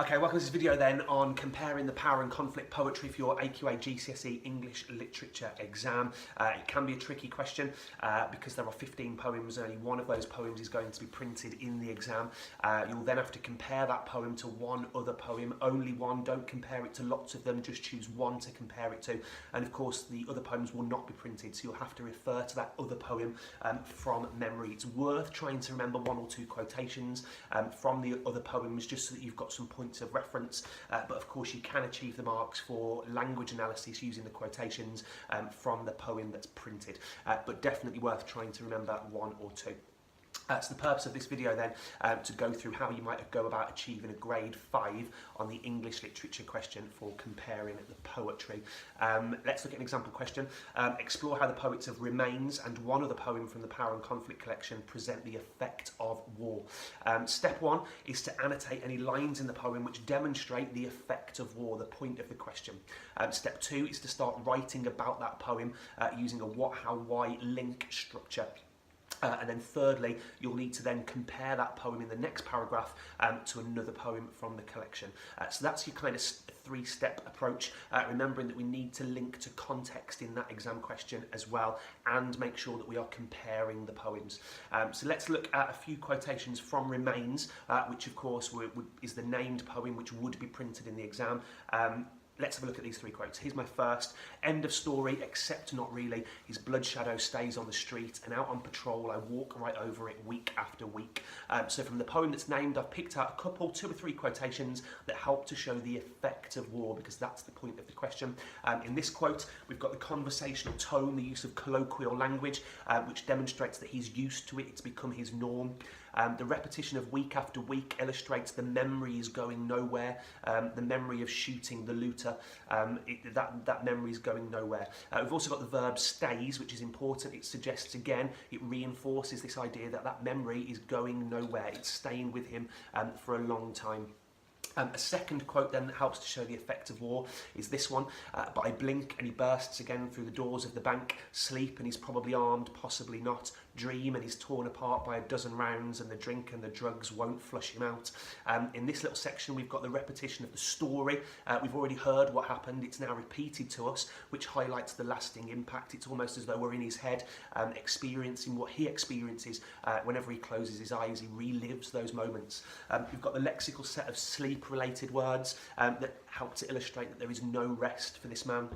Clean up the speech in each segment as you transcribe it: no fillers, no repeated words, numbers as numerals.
Okay, welcome to this video then on comparing the power and conflict poetry for your AQA GCSE English Literature exam. It can be a tricky question because there are 15 poems, only one of those poems is going to be printed in the exam. You'll then have to compare that poem to one other poem, only one, don't compare it to lots of them, just choose one to compare it to. And of course the other poems will not be printed, so you'll have to refer to that other poem from memory. It's worth trying to remember one or two quotations from the other poems just so that you've got some points of reference, but of course you can achieve the marks for language analysis using the quotations from the poem that's printed, but definitely worth trying to remember one or two. So the purpose of this video then to go through how you might go about achieving a grade 5 on the English literature question for comparing the poetry. Let's look at an example question. Explore how the poets of Remains and one other poem from the Power and Conflict collection present the effect of war. Step 1 is to annotate any lines in the poem which demonstrate the effect of war, the point of the question. Step 2 is to start writing about that poem using a what, how, why link structure. And then thirdly, you'll need to then compare that poem in the next paragraph to another poem from the collection. So that's your kind of three-step approach, remembering that we need to link to context in that exam question as well and make sure that we are comparing the poems. So let's look at a few quotations from Remains, which of course is the named poem which would be printed in the exam. Let's have a look at these three quotes. Here's my first. End of story, except not really. His blood shadow stays on the street, and out on patrol I walk right over it week after week. So from the poem that's named, I've picked out a couple, 2 or 3 quotations that help to show the effect of war, because that's the point of the question. In this quote, we've got the conversational tone, the use of colloquial language, which demonstrates that he's used to it, it's become his norm. The repetition of week after week illustrates the memory is going nowhere, the memory of shooting the looter, that memory is going nowhere. We've also got the verb stays, which is important. It suggests again, it reinforces this idea that that memory is going nowhere, it's staying with him for a long time. A second quote then that helps to show the effect of war is this one. But I blink and he bursts again through the doors of the bank. Sleep and he's probably armed, possibly not. Dream and he's torn apart by a dozen rounds, and the drink and the drugs won't flush him out. In this little section we've got the repetition of the story. We've already heard what happened, it's now repeated to us, which highlights the lasting impact. It's almost as though we're in his head, experiencing what he experiences whenever he closes his eyes. He relives those moments. We've got the lexical set of sleep-related words that help to illustrate that there is no rest for this man.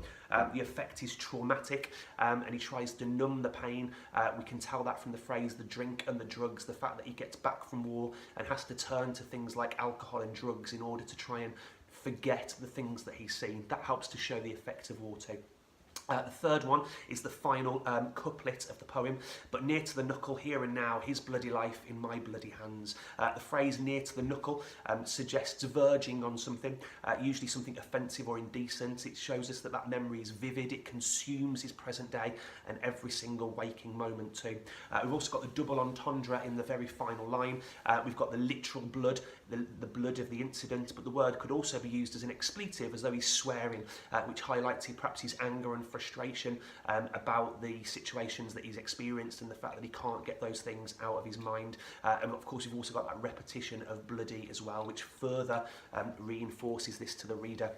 The effect is traumatic, and he tries to numb the pain. We can tell that from the phrase the drink and the drugs, the fact that he gets back from war and has to turn to things like alcohol and drugs in order to try and forget the things that he's seen. That helps to show the effect of war too. The third one is the final couplet of the poem. But near to the knuckle, here and now, his bloody life in my bloody hands. The phrase near to the knuckle suggests verging on something, usually something offensive or indecent. It shows us that that memory is vivid, it consumes his present day and every single waking moment too. We've also got the double entendre in the very final line. We've got the literal blood, the blood of the incident, but the word could also be used as an expletive, as though he's swearing, which highlights perhaps his anger and frustration about the situations that he's experienced and the fact that he can't get those things out of his mind. And of course we've also got that repetition of bloody as well, which further reinforces this to the reader.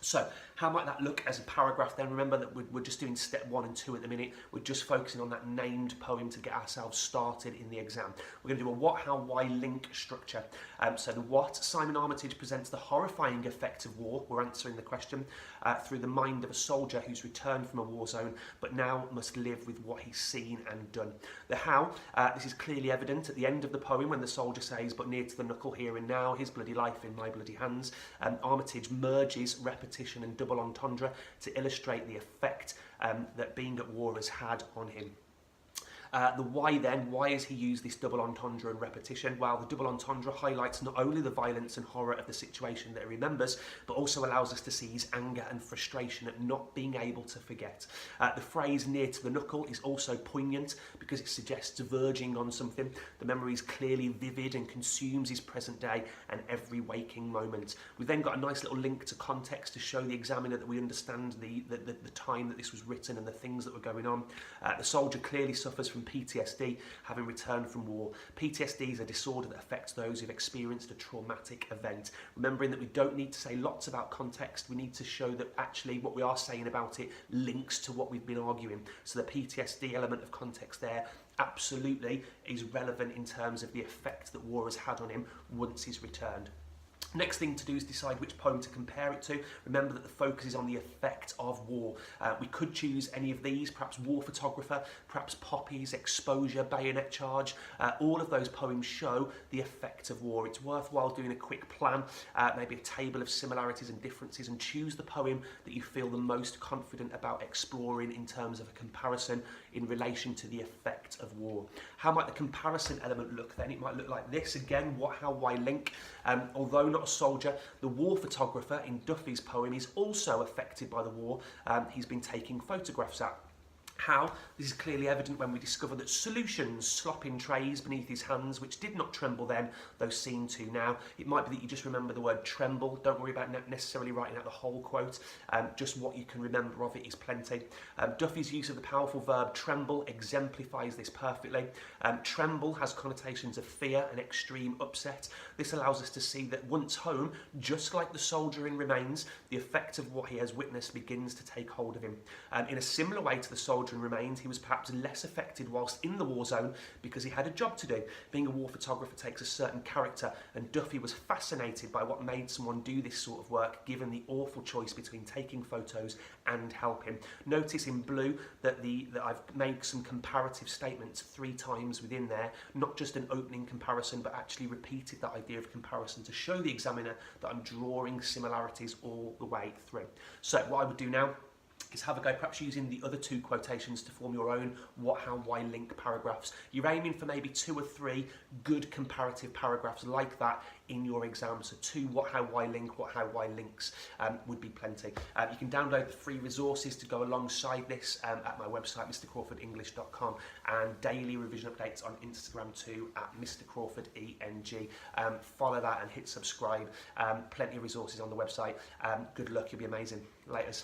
So how might that look as a paragraph then? Remember that we're just doing step 1 and 2 at the minute. We're just focusing on that named poem to get ourselves started in the exam. We're going to do a what, how, why link structure. So the what, Simon Armitage presents the horrifying effect of war. We're answering the question through the mind of a soldier who's returned from a war zone but now must live with what he's seen and done. The how, this is clearly evident at the end of the poem when the soldier says, but near to the knuckle, here and now, his bloody life in my bloody hands. Armitage merges repetition and double entendre to illustrate the effect that being at war has had on him. The why then, why has he used this double entendre and repetition? Well, the double entendre highlights not only the violence and horror of the situation that he remembers, but also allows us to see his anger and frustration at not being able to forget. The phrase near to the knuckle is also poignant because it suggests verging on something. The memory is clearly vivid and consumes his present day and every waking moment. We've then got a nice little link to context to show the examiner that we understand the time that this was written and the things that were going on. The soldier clearly suffers from from PTSD, having returned from war. PTSD is a disorder that affects those who've experienced a traumatic event. Remembering that we don't need to say lots about context, we need to show that actually what we are saying about it links to what we've been arguing. So the PTSD element of context there absolutely is relevant in terms of the effect that war has had on him once he's returned. Next thing to do is decide which poem to compare it to. Remember that the focus is on the effect of war. We could choose any of these, perhaps War Photographer, perhaps Poppies, Exposure, Bayonet Charge. All of those poems show the effect of war. It's worthwhile doing a quick plan, maybe a table of similarities and differences, and choose the poem that you feel the most confident about exploring in terms of a comparison in relation to the effect of war. How might the comparison element look then? It might look like this again, what, how, why link. Although not a soldier, the war photographer in Duffy's poem is also affected by the war. He's been taking photographs at. How? This is clearly evident when we discover that solutions slop in trays beneath his hands, which did not tremble then, though seen to now. It might be that you just remember the word tremble. Don't worry about necessarily writing out the whole quote. Just what you can remember of it is plenty. Duffy's use of the powerful verb tremble exemplifies this perfectly. Tremble has connotations of fear and extreme upset. This allows us to see that once home, just like the soldier in Remains, the effect of what he has witnessed begins to take hold of him. In a similar way to the soldier in Remains, he was perhaps less affected whilst in the war zone because he had a job to do. Being a war photographer takes a certain character, and Duffy was fascinated by what made someone do this sort of work, given the awful choice between taking photos and helping. Notice in blue that I've made some comparative statements 3 times within there, not just an opening comparison, but actually repeated that idea of comparison to show the examiner that I'm drawing similarities all the way through. So what I would do now is have a go, perhaps using the other 2 quotations to form your own what, how, why link paragraphs. You're aiming for maybe 2 or 3 good comparative paragraphs like that in your exam. So 2 what, how, why link, what, how, why links would be plenty. You can download the free resources to go alongside this at my website, mrcrawfordenglish.com, and daily revision updates on Instagram too at mrcrawfordeng. Follow that and hit subscribe. Plenty of resources on the website. Good luck, you'll be amazing. Laters.